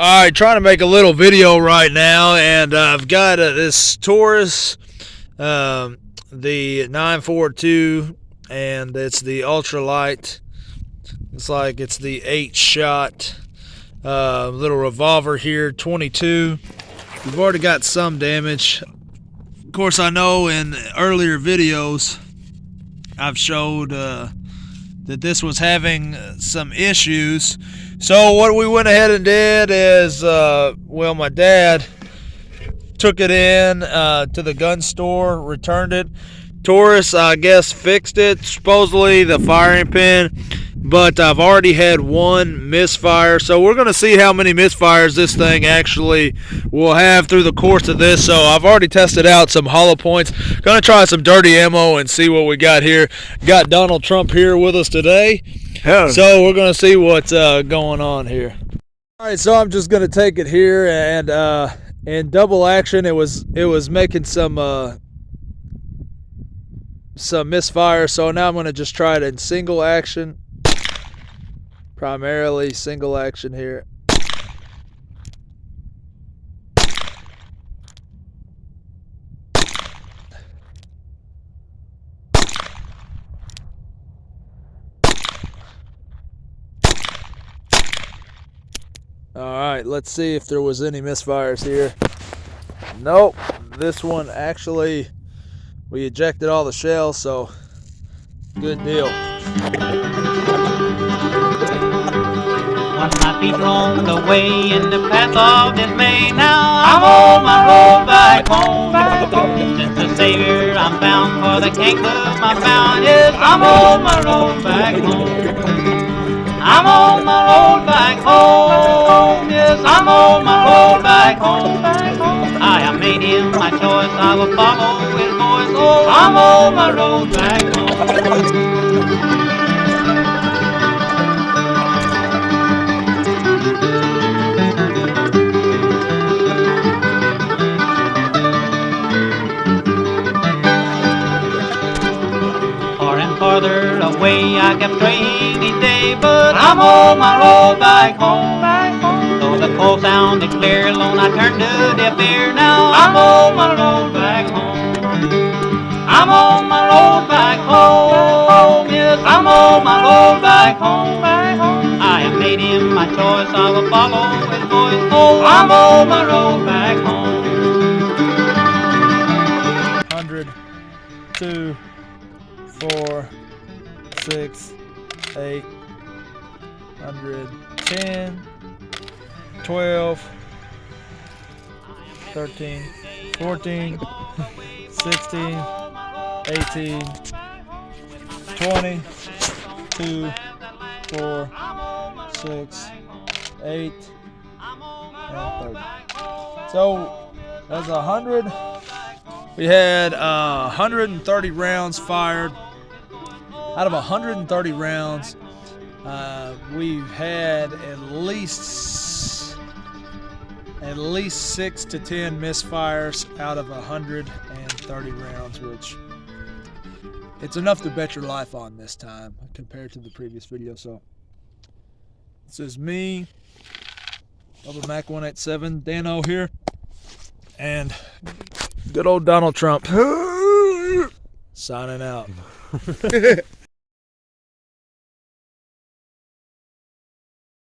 All right, trying to make a little video right now, and I've got this Taurus, the 942, and it's the ultralight. It's like it's the 8-shot little revolver here, 22. We've already got some damage. Of course, I know in earlier videos I've showed that this was having some issues. So what we went ahead and did is, well, my dad took it in to the gun store, returned it. Taurus, I guess, fixed it, supposedly the firing pin, but I've already had one misfire. So we're going to see how many misfires this thing actually will have through the course of this. So I've already tested out some hollow points. Going to try some dirty ammo and see what we got here. Got Donald Trump here with us today. So we're going to see what's going on here. All right, so I'm just going to take it here, and in double action, it was making some misfire. So now I'm going to just try it in single action, primarily single action here. Alright, let's see if there was any misfires here. Nope, this one actually, we ejected all the shells, so good deal. When my feet roam the way in the path of dismay, now I'm on my road back home. Since the Savior I'm bound, for the kingdom I'm bound. Yes, I'm on my road back home. I'm on my road back home. Yes, I'm on my road back home. I have made him my choice, I will follow his voice. Oh, I'm on my road back home. Farther away I kept straying each day, but I'm on my road back home. Though the call sounded clear, alone I turned to deaf ear. Now I'm on my road back home. I'm on my road back home. Yes, I'm on my road back home. I have made him my choice, I will follow his voice. Oh, I'm on my road back home. 100, 2, 4, 6, 8, 110, 12, 13, 14, 16, 18, 20, 2, 4, 6, 8, and 30. So that's 100. We had 130 rounds fired. Out of 130 rounds, we've had at least 6 to 10 misfires out of 130 rounds, which it's enough to bet your life on this time compared to the previous video. So this is me, Bubba Mac 187, Dano here, and good old Donald Trump signing out.